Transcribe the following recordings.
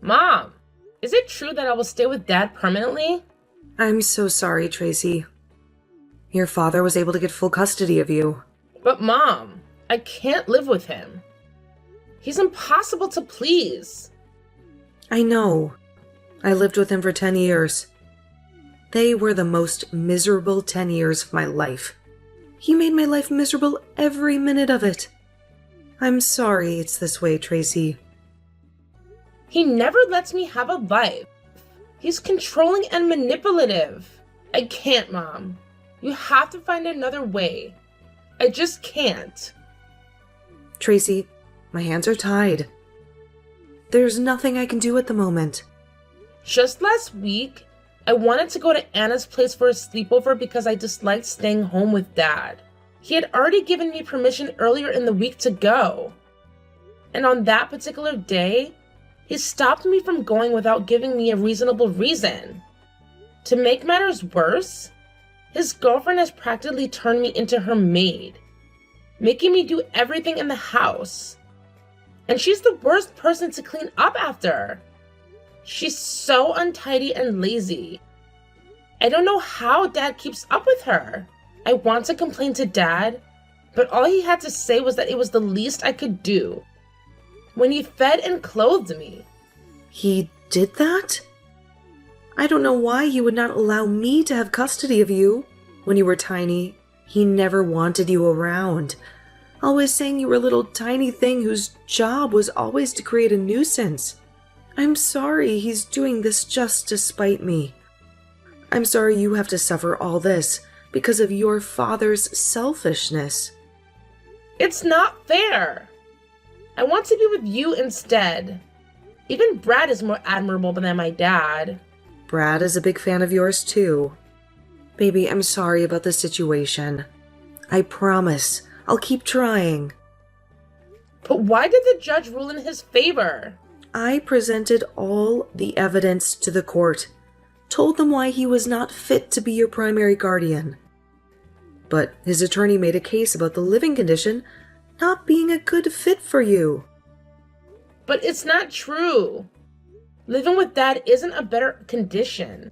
Mom, is it true that I will stay with Dad permanently? I'm so sorry, Tracy. Your father was able to get full custody of you. But Mom, I can't live with him. He's impossible to please. I know. I lived with him for 10 years. They were the most miserable 10 years of my life. He made my life miserable every minute of it. I'm sorry it's this way, Tracy. He never lets me have a life. He's controlling and manipulative. I can't, Mom. You have to find another way. I just can't. Tracy, my hands are tied. There's nothing I can do at the moment. Just last week, I wanted to go to Anna's place for a sleepover because I disliked staying home with Dad. He had already given me permission earlier in the week to go. And on that particular day, he stopped me from going without giving me a reasonable reason. To make matters worse, his girlfriend has practically turned me into her maid, making me do everything in the house. And she's the worst person to clean up after. She's so untidy and lazy. I don't know how Dad keeps up with her. I want to complain to Dad, but all he had to say was that it was the least I could do when he fed and clothed me. He did that? I don't know why he would not allow me to have custody of you. When you were tiny, he never wanted you around, always saying you were a little tiny thing whose job was always to create a nuisance. I'm sorry he's doing this just to spite me. I'm sorry you have to suffer all this because of your father's selfishness. It's not fair. I want to be with you instead. Even Brad is more admirable than my dad. Brad is a big fan of yours too. Baby, I'm sorry about the situation. I promise I'll keep trying. But why did the judge rule in his favor? I presented all the evidence to the court, told them why he was not fit to be your primary guardian. But his attorney made a case about the living condition not being a good fit for you. But it's not true. Living with Dad isn't a better condition.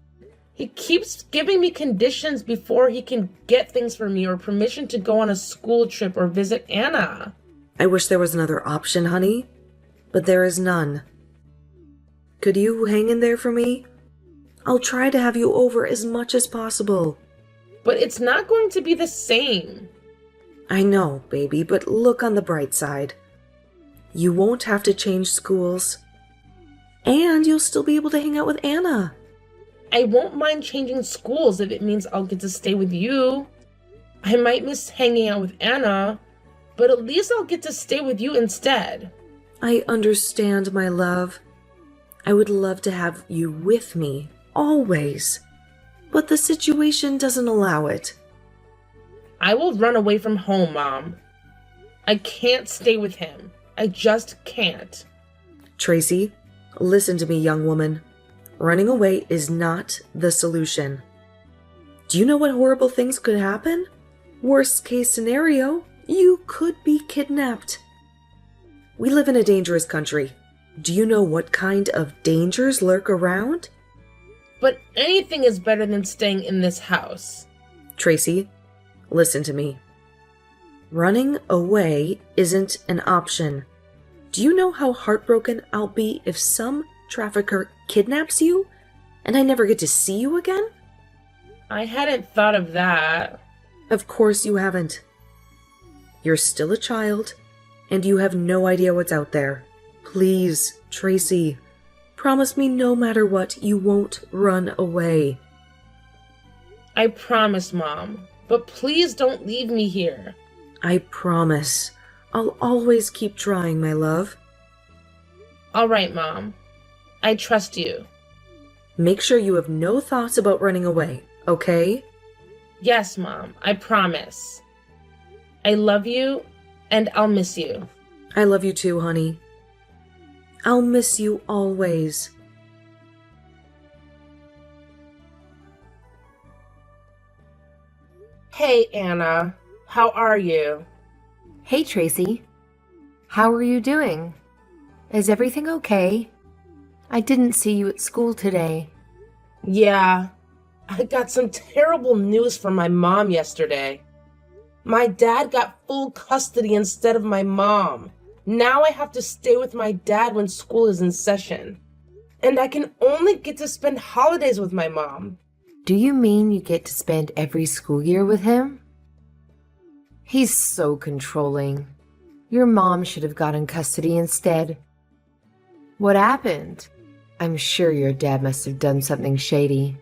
He keeps giving me conditions before he can get things for me or permission to go on a school trip or visit Anna. I wish there was another option, honey, but there is none. Could you hang in there for me? I'll try to have you over as much as possible. But it's not going to be the same. I know, baby, but look on the bright side. You won't have to change schools. And you'll still be able to hang out with Anna. I won't mind changing schools if it means I'll get to stay with you. I might miss hanging out with Anna, but at least I'll get to stay with you instead. I understand, my love. I would love to have you with me, always. But the situation doesn't allow it. I will run away from home, Mom. I can't stay with him. I just can't. Tracy, listen to me, young woman. Running away is not the solution. Do you know what horrible things could happen? Worst case scenario, you could be kidnapped. We live in a dangerous country. Do you know what kind of dangers lurk around? But anything is better than staying in this house. Tracy, listen to me. Running away isn't an option. Do you know how heartbroken I'll be if some trafficker kidnaps you and I never get to see you again? I hadn't thought of that. Of course you haven't. You're still a child, and you have no idea what's out there. Please, Tracy, promise me no matter what, you won't run away. I promise, Mom. But please don't leave me here. I promise. I'll always keep trying, my love. All right, Mom. I trust you. Make sure you have no thoughts about running away, okay? Yes, Mom. I promise. I love you, and I'll miss you. I love you too, honey. I'll miss you always. Hey, Anna. How are you? Hey, Tracy. How are you doing? Is everything okay? I didn't see you at school today. Yeah, I got some terrible news from my mom yesterday. My dad got full custody instead of my mom. Now I have to stay with my dad when school is in session. And I can only get to spend holidays with my mom. Do you mean you get to spend every school year with him? He's so controlling. Your mom should have gotten custody instead. What happened? I'm sure your dad must have done something shady.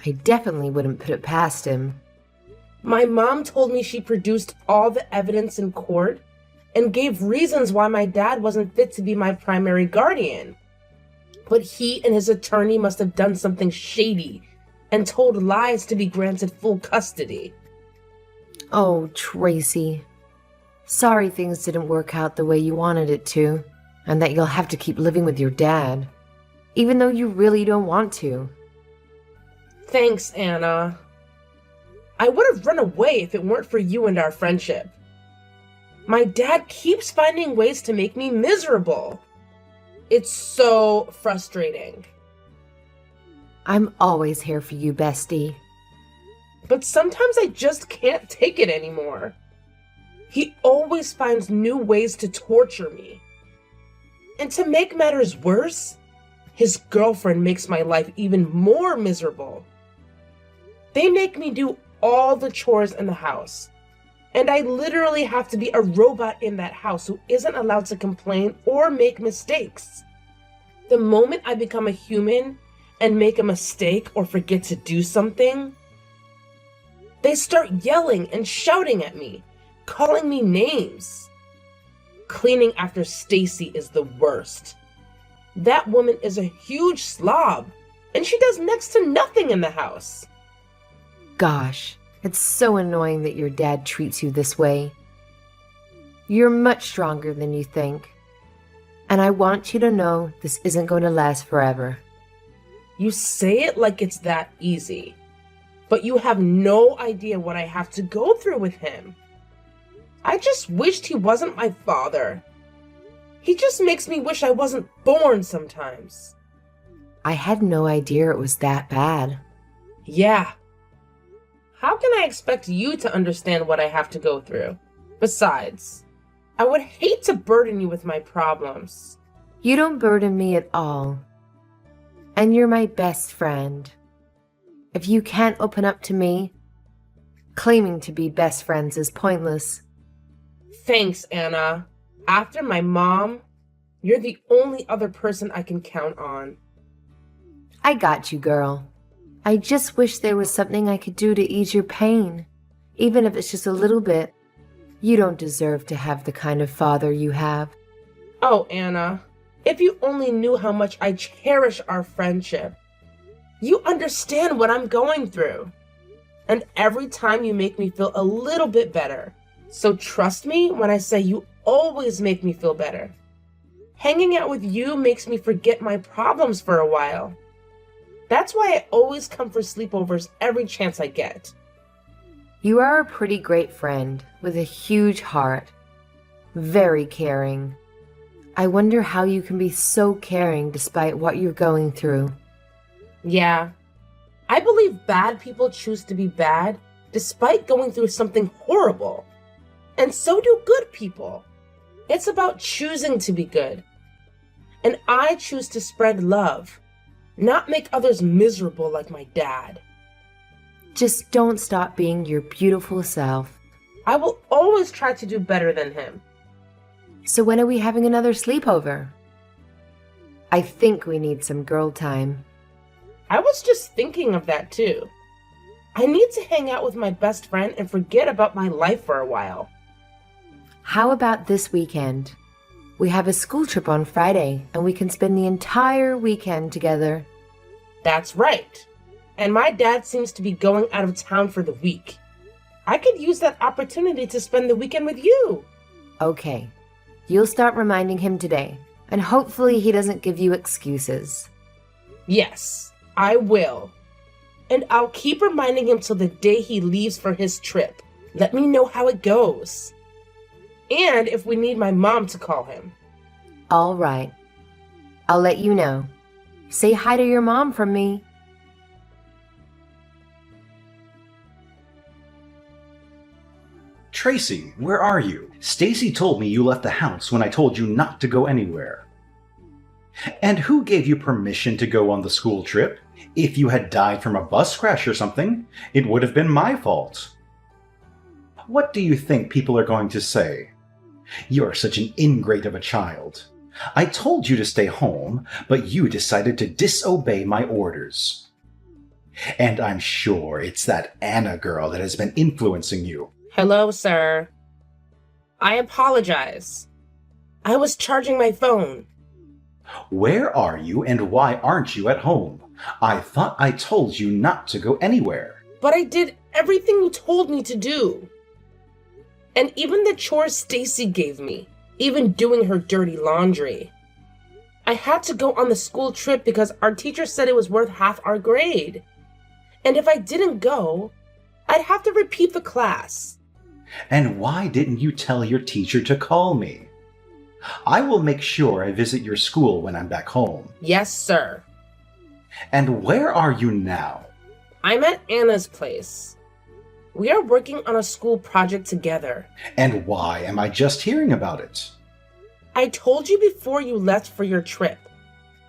I definitely wouldn't put it past him. My mom told me she produced all the evidence in court and gave reasons why my dad wasn't fit to be my primary guardian. But he and his attorney must have done something shady and told lies to be granted full custody. Oh, Tracy. Sorry things didn't work out the way you wanted it to, and that you'll have to keep living with your dad, even though you really don't want to. Thanks, Anna. I would have run away if it weren't for you and our friendship. My dad keeps finding ways to make me miserable. It's so frustrating. I'm always here for you, bestie. But sometimes I just can't take it anymore. He always finds new ways to torture me. And to make matters worse, his girlfriend makes my life even more miserable. They make me do all the chores in the house, and I literally have to be a robot in that house who isn't allowed to complain or make mistakes. The moment I become a human and make a mistake or forget to do something, they start yelling and shouting at me, calling me names. Cleaning after Stacy is the worst. That woman is a huge slob, and she does next to nothing in the house. Gosh, it's so annoying that your dad treats you this way. You're much stronger than you think. And I want you to know this isn't going to last forever. You say it like it's that easy, but you have no idea what I have to go through with him. I just wished he wasn't my father. He just makes me wish I wasn't born sometimes. I had no idea it was that bad. Yeah. How can I expect you to understand what I have to go through? Besides, I would hate to burden you with my problems. You don't burden me at all. And you're my best friend. If you can't open up to me, claiming to be best friends is pointless. Thanks, Anna. After my mom, you're the only other person I can count on. I got you, girl. I just wish there was something I could do to ease your pain, even if it's just a little bit. You don't deserve to have the kind of father you have. Oh, Anna, if you only knew how much I cherish our friendship. You understand what I'm going through. And every time you make me feel a little bit better. So trust me when I say you always make me feel better. Hanging out with you makes me forget my problems for a while. That's why I always come for sleepovers every chance I get. You are a pretty great friend with a huge heart. Very caring. I wonder how you can be so caring despite what you're going through. Yeah. I believe bad people choose to be bad despite going through something horrible. And so do good people. It's about choosing to be good. And I choose to spread love, not make others miserable like my dad. Just don't stop being your beautiful self. I will always try to do better than him. So when are we having another sleepover? I think we need some girl time. I was just thinking of that too. I need to hang out with my best friend and forget about my life for a while. How about this weekend? We have a school trip on Friday, and we can spend the entire weekend together. That's right. And my dad seems to be going out of town for the week. I could use that opportunity to spend the weekend with you. Okay. You'll start reminding him today, and hopefully he doesn't give you excuses. Yes, I will. And I'll keep reminding him till the day he leaves for his trip. Let me know how it goes. And if we need my mom to call him. All right. I'll let you know. Say hi to your mom from me. Tracy, where are you? Stacy told me you left the house when I told you not to go anywhere. And who gave you permission to go on the school trip? If you had died from a bus crash or something, it would have been my fault. What do you think people are going to say? You're such an ingrate of a child. I told you to stay home, but you decided to disobey my orders. And I'm sure it's that Anna girl that has been influencing you. Hello, sir. I apologize. I was charging my phone. Where are you and why aren't you at home? I thought I told you not to go anywhere. But I did everything you told me to do. And even the chores Stacy gave me, even doing her dirty laundry. I had to go on the school trip because our teacher said it was worth half our grade. And if I didn't go, I'd have to repeat the class. And why didn't you tell your teacher to call me? I will make sure I visit your school when I'm back home. Yes, sir. And where are you now? I'm at Anna's place. We are working on a school project together. And why am I just hearing about it? I told you before you left for your trip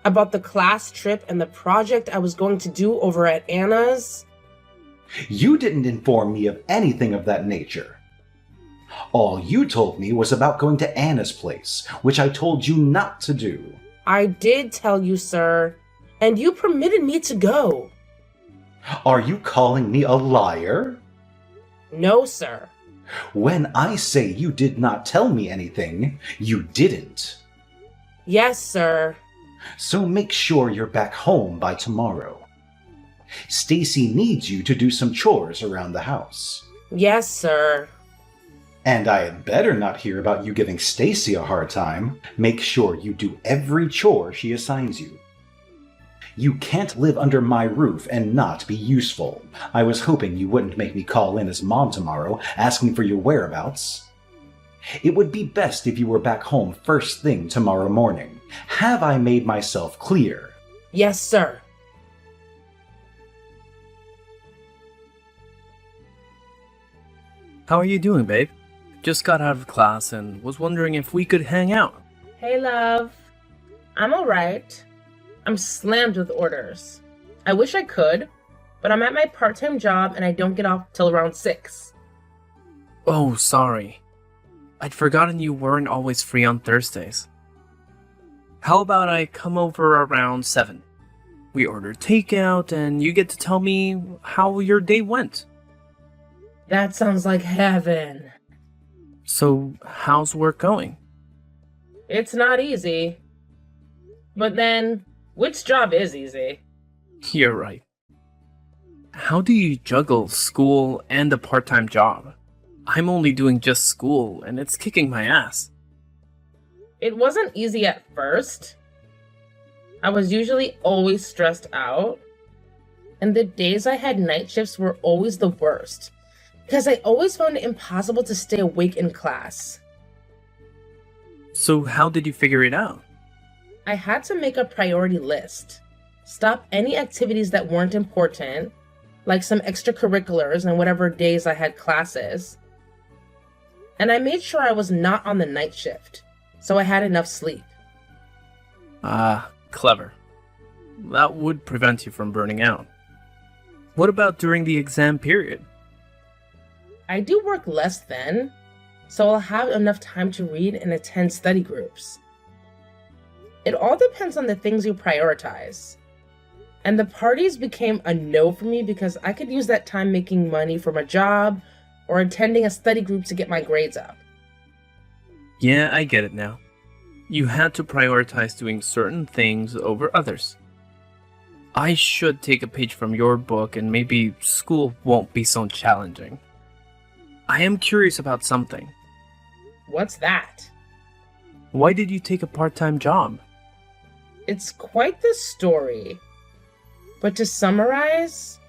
about the class trip and the project I was going to do over at Anna's. You didn't inform me of anything of that nature. All you told me was about going to Anna's place, which I told you not to do. I did tell you, sir, and you permitted me to go. Are you calling me a liar? No, sir. When I say you did not tell me anything, you didn't. Yes, sir. So make sure you're back home by tomorrow. Stacy needs you to do some chores around the house. Yes, sir. And I had better not hear about you giving Stacy a hard time. Make sure you do every chore she assigns you. You can't live under my roof and not be useful. I was hoping you wouldn't make me call in as mom tomorrow, asking for your whereabouts. It would be best if you were back home first thing tomorrow morning. Have I made myself clear? Yes, sir. How are you doing, babe? Just got out of class and was wondering if we could hang out. Hey, love. I'm alright. I'm slammed with orders. I wish I could, but I'm at my part-time job and I don't get off till around 6. Oh, sorry. I'd forgotten you weren't always free on Thursdays. How about I come over around 7? We order takeout and you get to tell me how your day went. That sounds like heaven. So, how's work going? It's not easy. But then, which job is easy? You're right. How do you juggle school and a part-time job? I'm only doing just school, and it's kicking my ass. It wasn't easy at first. I was usually always stressed out. And the days I had night shifts were always the worst, because I always found it impossible to stay awake in class. So how did you figure it out? I had to make a priority list, stop any activities that weren't important, like some extracurriculars and whatever days I had classes. And I made sure I was not on the night shift, so I had enough sleep. Ah, clever. That would prevent you from burning out. What about during the exam period? I do work less then, so I'll have enough time to read and attend study groups. It all depends on the things you prioritize. And the parties became a no for me because I could use that time making money from a job or attending a study group to get my grades up. Yeah, I get it now. You had to prioritize doing certain things over others. I should take a page from your book and maybe school won't be so challenging. I am curious about something. What's that? Why did you take a part-time job? It's quite the story. But to summarize,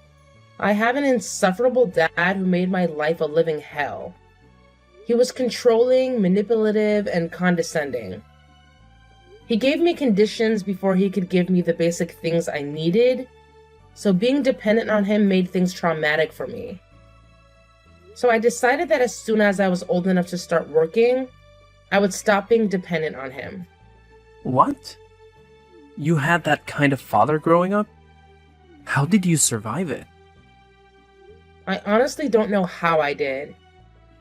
I have an insufferable dad who made my life a living hell. He was controlling, manipulative, and condescending. He gave me conditions before he could give me the basic things I needed, so being dependent on him made things traumatic for me. So I decided that as soon as I was old enough to start working, I would stop being dependent on him. What? You had that kind of father growing up? How did you survive it? I honestly don't know how I did,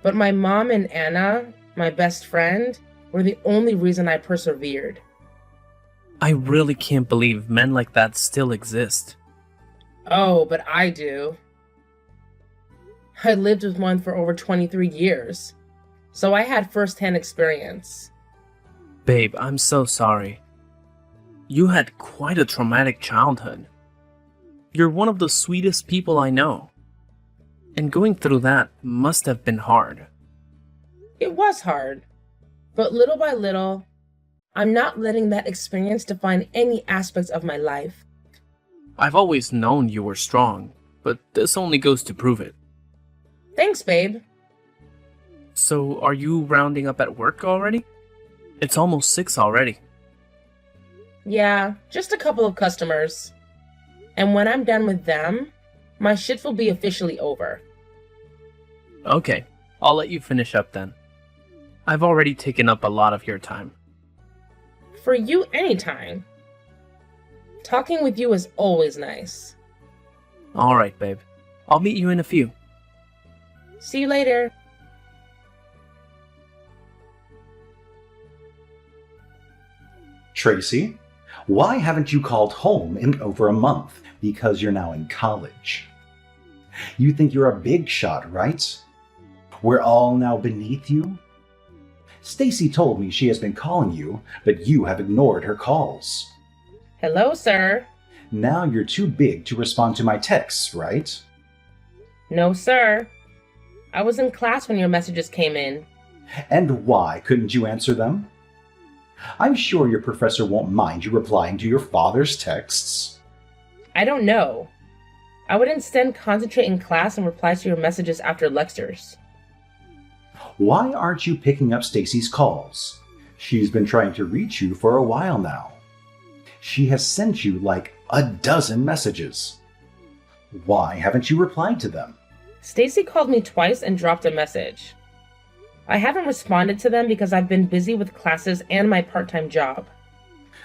but my mom and Anna, my best friend, were the only reason I persevered. I really can't believe men like that still exist. Oh, but I do. I lived with one for over 23 years, so I had first-hand experience. Babe, I'm so sorry. You had quite a traumatic childhood. You're one of the sweetest people I know. And going through that must have been hard. It was hard, but little by little, I'm not letting that experience define any aspects of my life. I've always known you were strong, but this only goes to prove it. Thanks, babe. So, are you rounding up at work already? It's almost 6 already. Yeah, just a couple of customers. And when I'm done with them, my shift will be officially over. Okay, I'll let you finish up then. I've already taken up a lot of your time. For you, anytime. Talking with you is always nice. Alright, babe. I'll meet you in a few. See you later. Tracy, why haven't you called home in over a month? Because you're now in college. You think you're a big shot, right? We're all now beneath you? Stacy told me she has been calling you, but you have ignored her calls. Hello, sir. Now you're too big to respond to my texts, right? No, sir. I was in class when your messages came in. And why couldn't you answer them? I'm sure your professor won't mind you replying to your father's texts. I don't know. I would instead concentrate in class and reply to your messages after lectures. Why aren't you picking up Stacy's calls? She's been trying to reach you for a while now. She has sent you like a dozen messages. Why haven't you replied to them? Stacy called me twice and dropped a message. I haven't responded to them because I've been busy with classes and my part-time job.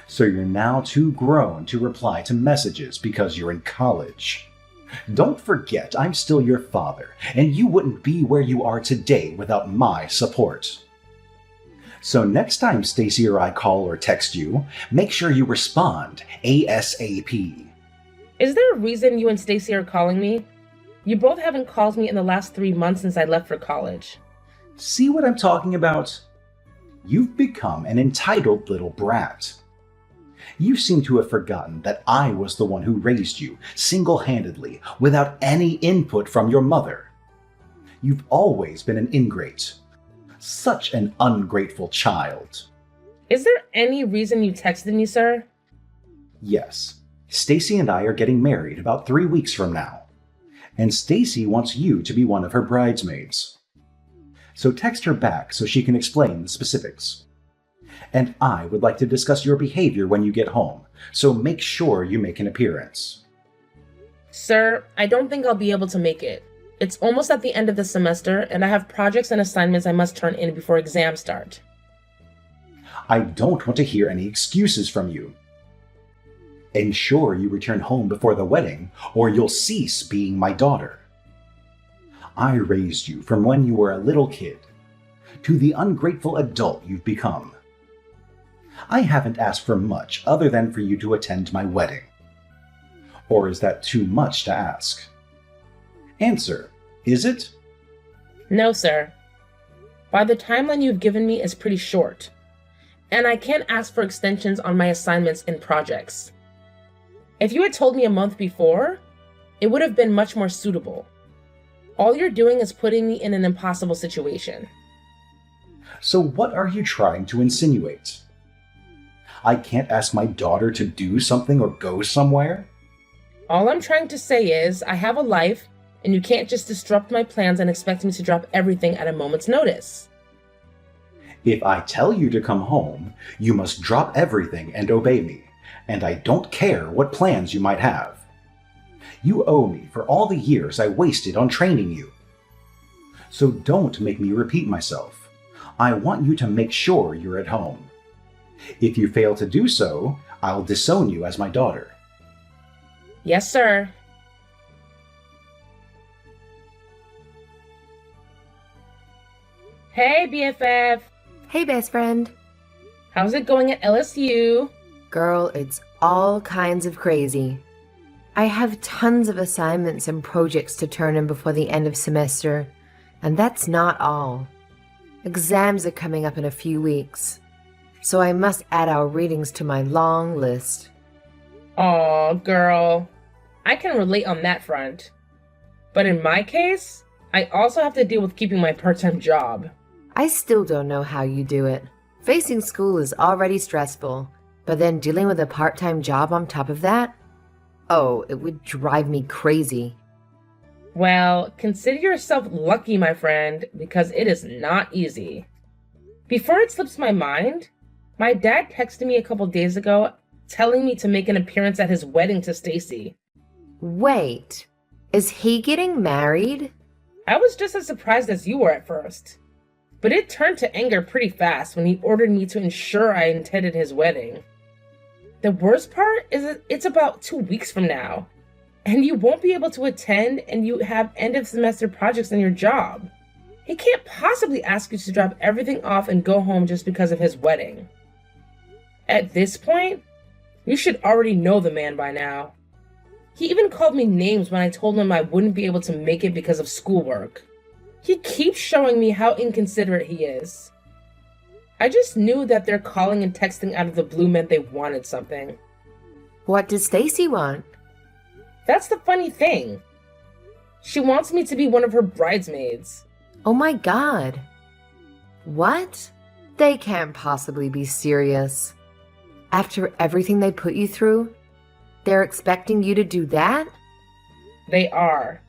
So you're now too grown to reply to messages because you're in college. Don't forget, I'm still your father, and you wouldn't be where you are today without my support. So next time Stacy or I call or text you, make sure you respond ASAP. Is there a reason you and Stacy are calling me? You both haven't called me in the last 3 months since I left for college. See what I'm talking about? You've become an entitled little brat. You seem to have forgotten that I was the one who raised you single-handedly without any input from your mother. You've always been an ingrate. Such an ungrateful child. Is there any reason you texted me, sir? Yes, Stacy and I are getting married about 3 weeks from now. And Stacy wants you to be one of her bridesmaids. So text her back so she can explain the specifics. And I would like to discuss your behavior when you get home, so make sure you make an appearance. Sir, I don't think I'll be able to make it. It's almost at the end of the semester, and I have projects and assignments I must turn in before exams start. I don't want to hear any excuses from you. Ensure you return home before the wedding, or you'll cease being my daughter. I raised you from when you were a little kid to the ungrateful adult you've become. I haven't asked for much other than for you to attend my wedding. Or is that too much to ask? Answer, is it? No, sir. By the timeline you've given me is pretty short, and I can't ask for extensions on my assignments and projects. If you had told me a month before, it would have been much more suitable. All you're doing is putting me in an impossible situation. So what are you trying to insinuate? I can't ask my daughter to do something or go somewhere? All I'm trying to say is, I have a life, and you can't just disrupt my plans and expect me to drop everything at a moment's notice. If I tell you to come home, you must drop everything and obey me, and I don't care what plans you might have. You owe me for all the years I wasted on training you. So don't make me repeat myself. I want you to make sure you're at home. If you fail to do so, I'll disown you as my daughter. Yes, sir. Hey, BFF. Hey, best friend. How's it going at LSU? Girl, it's all kinds of crazy. I have tons of assignments and projects to turn in before the end of semester, and that's not all. Exams are coming up in a few weeks, so I must add our readings to my long list. Aw, girl. I can relate on that front. But in my case, I also have to deal with keeping my part-time job. I still don't know how you do it. Facing school is already stressful, but then dealing with a part-time job on top of that? Oh, it would drive me crazy. Well, consider yourself lucky, my friend, because it is not easy. Before it slips my mind, my dad texted me a couple days ago telling me to make an appearance at his wedding to Stacy. Wait, is he getting married? I was just as surprised as you were at first. But it turned to anger pretty fast when he ordered me to ensure I attended his wedding. The worst part is that it's about 2 weeks from now, and you won't be able to attend and you have end of semester projects in your job. He can't possibly ask you to drop everything off and go home just because of his wedding. At this point, you should already know the man by now. He even called me names when I told him I wouldn't be able to make it because of schoolwork. He keeps showing me how inconsiderate he is. I just knew that their calling and texting out of the blue meant they wanted something. What does Stacy want? That's the funny thing. She wants me to be one of her bridesmaids. Oh my god. What? They can't possibly be serious. After everything they put you through, they're expecting you to do that? They are.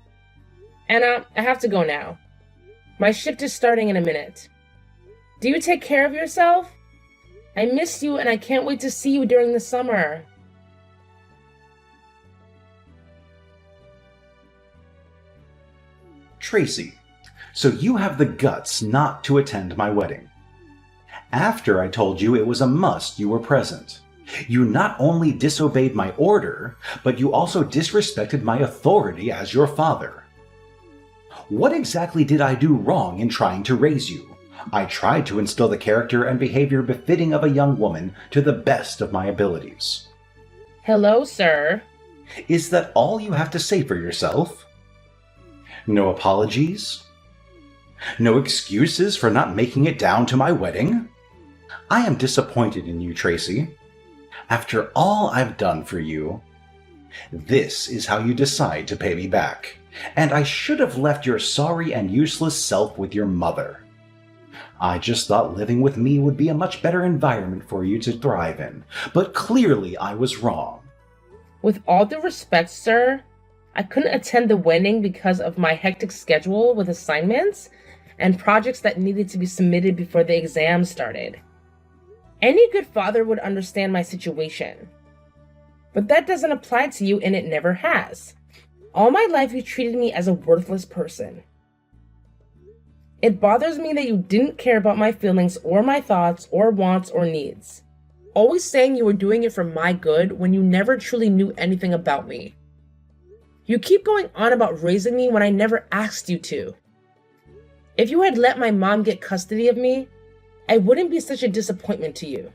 Anna, I have to go now. My shift is starting in a minute. Do you take care of yourself? I miss you and I can't wait to see you during the summer. Tracy, so you have the guts not to attend my wedding. After I told you it was a must you were present, you not only disobeyed my order, but you also disrespected my authority as your father. What exactly did I do wrong in trying to raise you? I tried to instill the character and behavior befitting of a young woman to the best of my abilities. Hello, sir. Is that all you have to say for yourself? No apologies? No excuses for not making it down to my wedding? I am disappointed in you, Tracy. After all I've done for you, this is how you decide to pay me back. And I should have left your sorry and useless self with your mother. I just thought living with me would be a much better environment for you to thrive in, but clearly I was wrong. With all due respect, sir, I couldn't attend the wedding because of my hectic schedule with assignments and projects that needed to be submitted before the exam started. Any good father would understand my situation. But that doesn't apply to you, and it never has. All my life, you treated me as a worthless person. It bothers me that you didn't care about my feelings or my thoughts or wants or needs. Always saying you were doing it for my good when you never truly knew anything about me. You keep going on about raising me when I never asked you to. If you had let my mom get custody of me, I wouldn't be such a disappointment to you.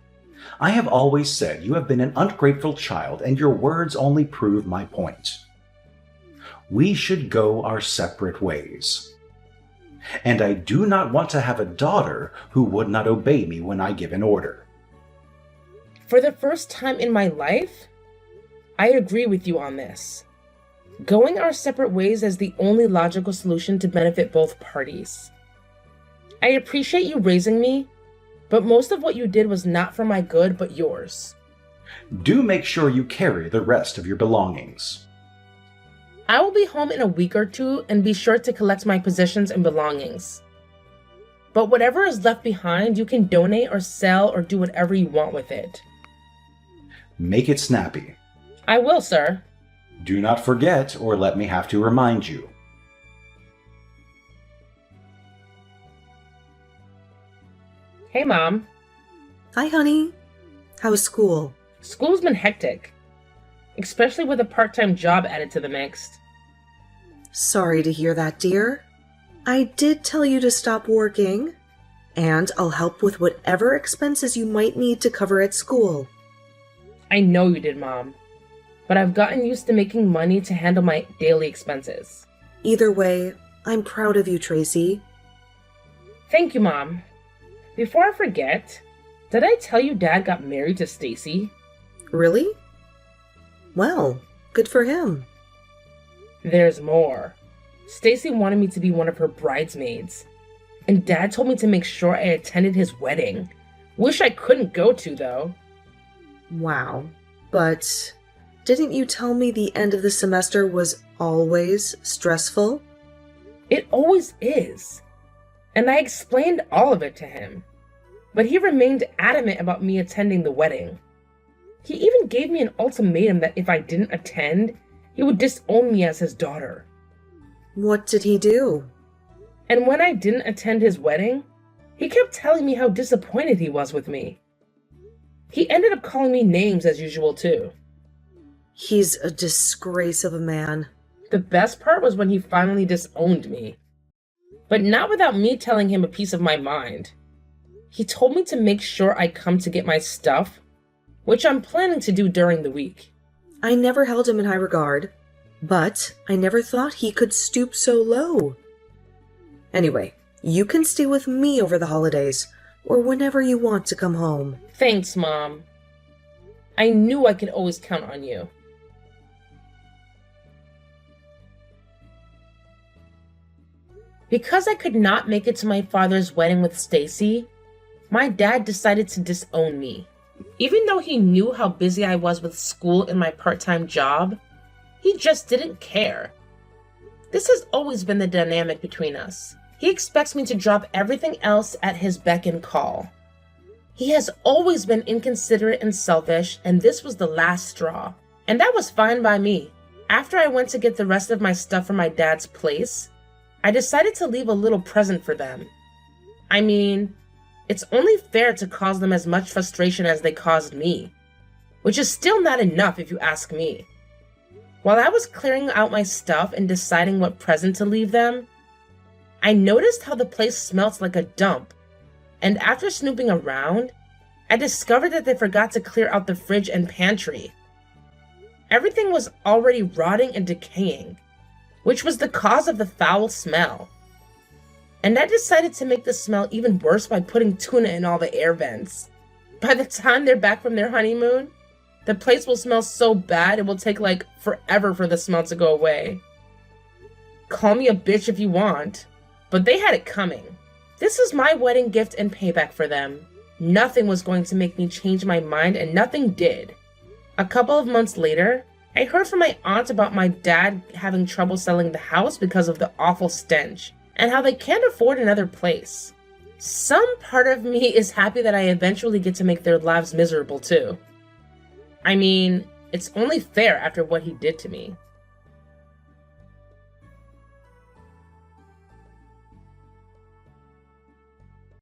I have always said you have been an ungrateful child, and your words only prove my point. We should go our separate ways. And I do not want to have a daughter who would not obey me when I give an order. For the first time in my life, I agree with you on this. Going our separate ways is the only logical solution to benefit both parties. I appreciate you raising me, but most of what you did was not for my good, but yours. Do make sure you carry the rest of your belongings. I will be home in a week or two and be sure to collect my possessions and belongings. But whatever is left behind, you can donate or sell or do whatever you want with it. Make it snappy. I will, sir. Do not forget, or let me have to remind you. Hey, Mom. Hi, honey. How's school? School's been hectic, especially with a part-time job added to the mix. Sorry to hear that, dear. I did tell you to stop working, and I'll help with whatever expenses you might need to cover at school. I know you did, Mom, but I've gotten used to making money to handle my daily expenses. Either way, I'm proud of you, Tracy. Thank you, Mom. Before I forget, did I tell you Dad got married to Stacy? Really? Well, good for him. There's more. Stacy wanted me to be one of her bridesmaids, and Dad told me to make sure I attended his wedding. Wish I couldn't go to, though. Wow. But didn't you tell me the end of the semester was always stressful? It always is. And I explained all of it to him. But he remained adamant about me attending the wedding. He even gave me an ultimatum that if I didn't attend, he would disown me as his daughter. What did he do? And when I didn't attend his wedding, he kept telling me how disappointed he was with me. He ended up calling me names as usual, too. He's a disgrace of a man. The best part was when he finally disowned me. But not without me telling him a piece of my mind. He told me to make sure I come to get my stuff, which I'm planning to do during the week. I never held him in high regard, but I never thought he could stoop so low. Anyway, you can stay with me over the holidays, or whenever you want to come home. Thanks, Mom. I knew I could always count on you. Because I could not make it to my father's wedding with Stacy, my dad decided to disown me. Even though he knew how busy I was with school and my part-time job, he just didn't care. This has always been the dynamic between us. He expects me to drop everything else at his beck and call. He has always been inconsiderate and selfish, and this was the last straw. And that was fine by me. After I went to get the rest of my stuff from my dad's place, I decided to leave a little present for them. I mean, it's only fair to cause them as much frustration as they caused me, which is still not enough if you ask me. While I was clearing out my stuff and deciding what present to leave them, I noticed how the place smelt like a dump, and after snooping around, I discovered that they forgot to clear out the fridge and pantry. Everything was already rotting and decaying, which was the cause of the foul smell. And I decided to make the smell even worse by putting tuna in all the air vents. By the time they're back from their honeymoon, the place will smell so bad it will take like forever for the smell to go away. Call me a bitch if you want, but they had it coming. This is my wedding gift and payback for them. Nothing was going to make me change my mind, and nothing did. A couple of months later, I heard from my aunt about my dad having trouble selling the house because of the awful stench, and how they can't afford another place. Some part of me is happy that I eventually get to make their lives miserable too. I mean, it's only fair after what he did to me.